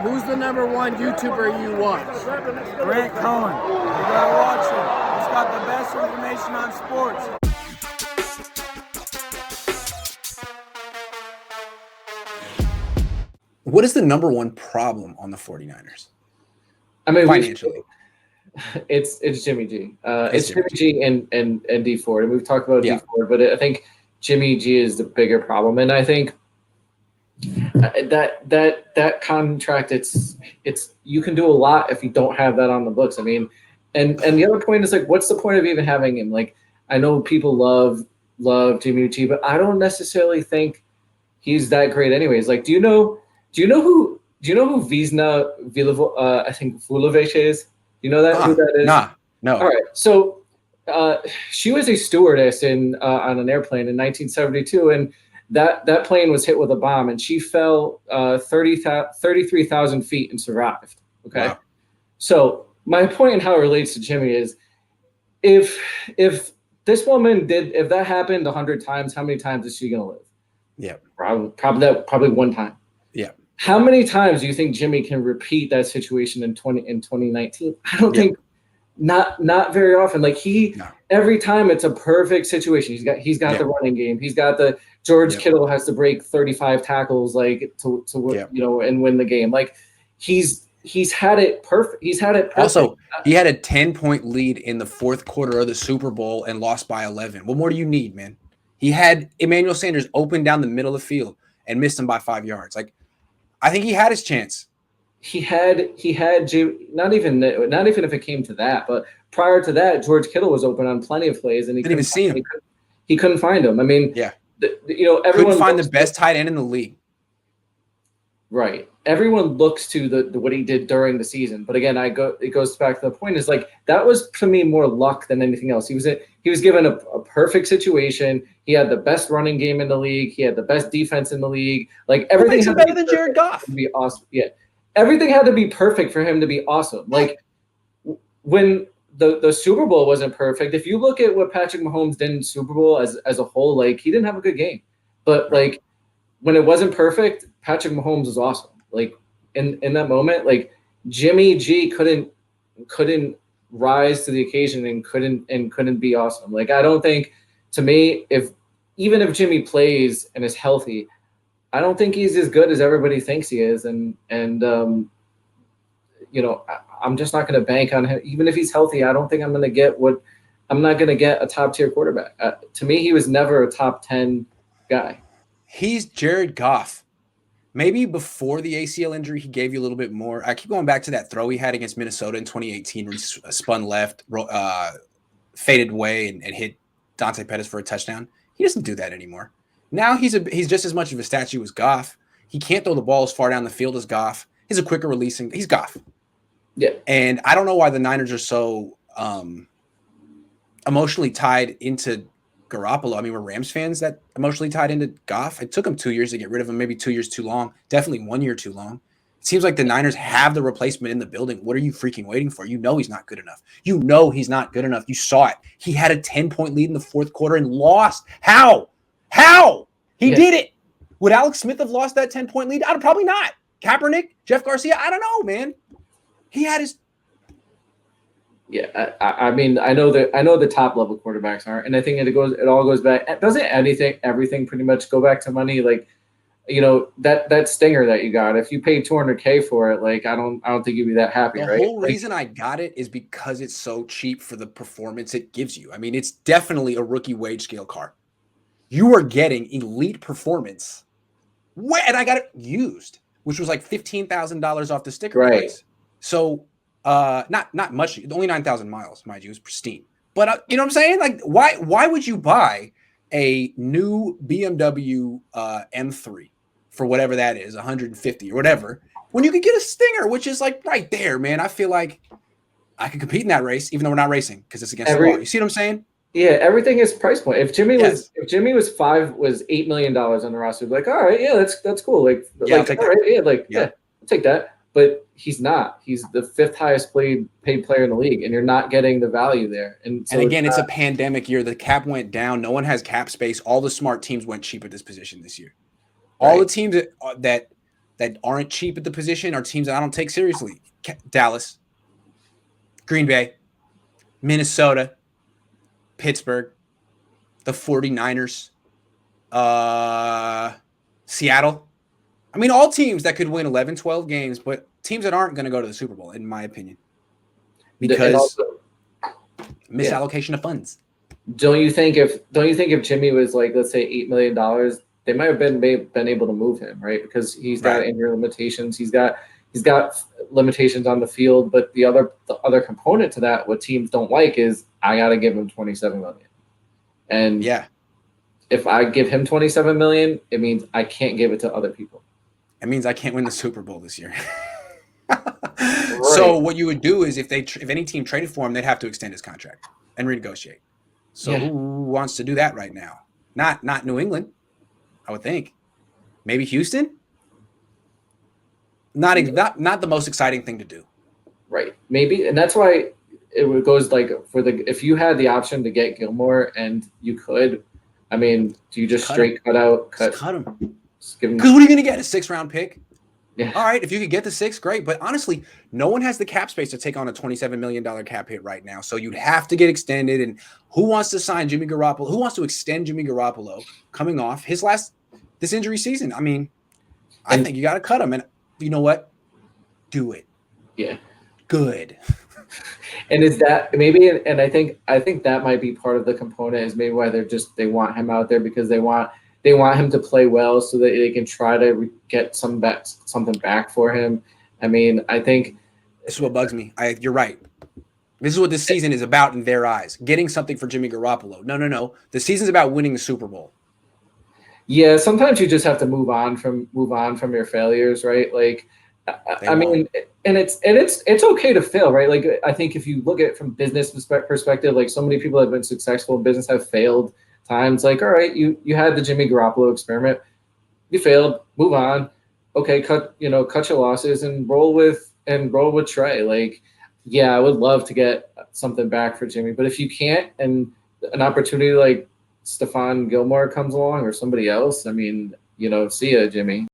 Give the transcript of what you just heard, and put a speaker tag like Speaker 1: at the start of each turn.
Speaker 1: Who's the number one YouTuber you watch?
Speaker 2: Grant Cohn. You gotta watch him. He's got the best information on sports.
Speaker 3: What is the number one problem on the 49ers?
Speaker 4: I mean,
Speaker 3: financially.
Speaker 4: It's Jimmy G. It's Jimmy G and D Ford. And we've talked about D Ford, but I think Jimmy G is the bigger problem. And I think that contract, it's you can do a lot if you don't have that on the books. I mean, and the other point is, like, what's the point of even having him? Like, I know people love Jimmy G, but I don't necessarily think he's that great anyways. Like, do you know who Visna I think Vulovic is? You know that who that is?
Speaker 3: No.
Speaker 4: All right. So she was a stewardess on an airplane in 1972, and that plane was hit with a bomb, and she fell 33,000 feet and survived. Okay. Wow. So my point in how it relates to Jimmy is, if this woman if that happened 100 times, how many times is she gonna live?
Speaker 3: Yeah.
Speaker 4: Probably one time.
Speaker 3: Yeah.
Speaker 4: How many times do you think Jimmy can repeat that situation in 2019? I don't think not very often. Like every time it's a perfect situation. He's got the running game. He's got the George Kittle has to break 35 tackles to and win the game. Like he's had it perfect. He's had it perfect.
Speaker 3: Also, he had a 10-point lead in the fourth quarter of the Super Bowl and lost by 11. What more do you need, man? He had Emmanuel Sanders open down the middle of the field and missed him by 5 yards. Like, I think he had his chance.
Speaker 4: He had not even if it came to that, but prior to that, George Kittle was open on plenty of plays, and he
Speaker 3: didn't even see him.
Speaker 4: He couldn't find him. I mean, everyone
Speaker 3: couldn't find the best tight end in the league.
Speaker 4: Right. Everyone looks to what he did during the season, but again, it goes back to the point is, like, that was to me more luck than anything else. He was given a perfect situation. He had the best running game in the league. He had the best defense in the league. Like, everything
Speaker 3: makes him better than Jared Goff.
Speaker 4: To be awesome. Yeah. Everything had to be perfect for him to be awesome. Like, when the Super Bowl wasn't perfect, if you look at what Patrick Mahomes did in the Super Bowl as a whole, like, he didn't have a good game. But like, when it wasn't perfect, Patrick Mahomes was awesome. Like, in that moment, like, Jimmy G couldn't rise to the occasion and couldn't be awesome. Like, I don't think, to me, even if Jimmy plays and is healthy, I don't think he's as good as everybody thinks he is. And I'm just not going to bank on him. Even if he's healthy, I don't think I'm not going to get a top tier quarterback. To me, he was never a top 10 guy.
Speaker 3: He's Jared Goff. Maybe before the ACL injury, he gave you a little bit more. I keep going back to that throw he had against Minnesota in 2018 where he spun left, faded away, and hit Dante Pettis for a touchdown. He doesn't do that anymore. Now he's just as much of a statue as Goff. He can't throw the ball as far down the field as Goff. He's a quicker releasing. He's Goff.
Speaker 4: Yeah.
Speaker 3: And I don't know why the Niners are so emotionally tied into Garoppolo. I mean, we're Rams fans that emotionally tied into Goff. It took them 2 years to get rid of him, maybe 2 years too long, definitely 1 year too long. It seems like the Niners have the replacement in the building. What are you freaking waiting for? You know he's not good enough. You know he's not good enough. You saw it. He had a 10-point lead in the fourth quarter and lost. How? He did it. Would Alex Smith have lost that 10-point lead? Probably not. Kaepernick, Jeff Garcia, I don't know, man. He had his.
Speaker 4: Yeah, I mean, I know the top level quarterbacks aren't, and I think it all goes back. Doesn't everything pretty much go back to money? Like, that stinger that you got, if you paid $200K for it, like, I don't think you'd be that happy, right?
Speaker 3: The whole reason I got it is because it's so cheap for the performance it gives you. I mean, it's definitely a rookie wage scale car. You are getting elite performance. And I got it used, which was like $15,000 off the sticker price. So not much, only 9,000 miles, mind you, it was pristine. But you know what I'm saying? Like, why would you buy a new BMW M3 for whatever that is, 150 or whatever, when you could get a Stinger, which is like right there, man? I feel like I could compete in that race, even though we're not racing because it's against the law. You see what I'm saying?
Speaker 4: Yeah, everything is price point. If Jimmy was $8 million on the roster, like, all right, yeah, that's cool. Like,
Speaker 3: I'll take that.
Speaker 4: Right, I'll take that. But he's not. He's the fifth highest paid player in the league, and you're not getting the value there. And
Speaker 3: again, it's a pandemic year. The cap went down. No one has cap space. All the smart teams went cheap at this position this year. All the teams that that aren't cheap at the position are teams that I don't take seriously. Dallas, Green Bay, Minnesota, Pittsburgh, the 49ers, Seattle. I mean, all teams that could win 11, 12 games, but teams that aren't going to go to the Super Bowl, in my opinion, because misallocation of funds.
Speaker 4: Don't you think if Jimmy was like, let's say $8 million, they might have been able to move him, right? Because he's got injury limitations, he's got limitations on the field, but the other component to that, what teams don't like, is I got to give him $27 million, and if I give him $27 million, it means I can't give it to other people.
Speaker 3: It means I can't win the Super Bowl this year. So what you would do is if any team traded for him, they'd have to extend his contract and renegotiate. So who wants to do that right now? Not New England, I would think. Maybe Houston. Not the most exciting thing to do. Right.
Speaker 4: Maybe, and that's why it goes like if you had the option to get Gilmore and you could, I mean, do you just cut
Speaker 3: him? Because what are you going to get? A 6th-round pick? Yeah. All right, if you could get the 6, great. But honestly, no one has the cap space to take on a $27 million cap hit right now. So you'd have to get extended. And who wants to sign Jimmy Garoppolo? Who wants to extend Jimmy Garoppolo coming off this injury season? I mean, I think you got to cut him. And you know what? Do it.
Speaker 4: Yeah.
Speaker 3: Good.
Speaker 4: And is that maybe? And I think that might be part of the component, is maybe why they want him out there, because they want him to play well so that they can try to get something back for him. I mean, I think
Speaker 3: this is what bugs me. You're right. This is what this season is about in their eyes, getting something for Jimmy Garoppolo. No. The season's about winning the Super Bowl.
Speaker 4: Yeah, sometimes you just have to move on from your failures, right? Like, I mean, and it's okay to fail, right? Like, I think if you look at it from business perspective, like, so many people have been successful in business have failed times. Like, all right, you had the Jimmy Garoppolo experiment, you failed, move on. Okay, cut your losses and roll with Trey. Like, yeah, I would love to get something back for Jimmy, but if you can't, and an opportunity like Stephon Gilmore comes along or somebody else, I mean, see ya, Jimmy.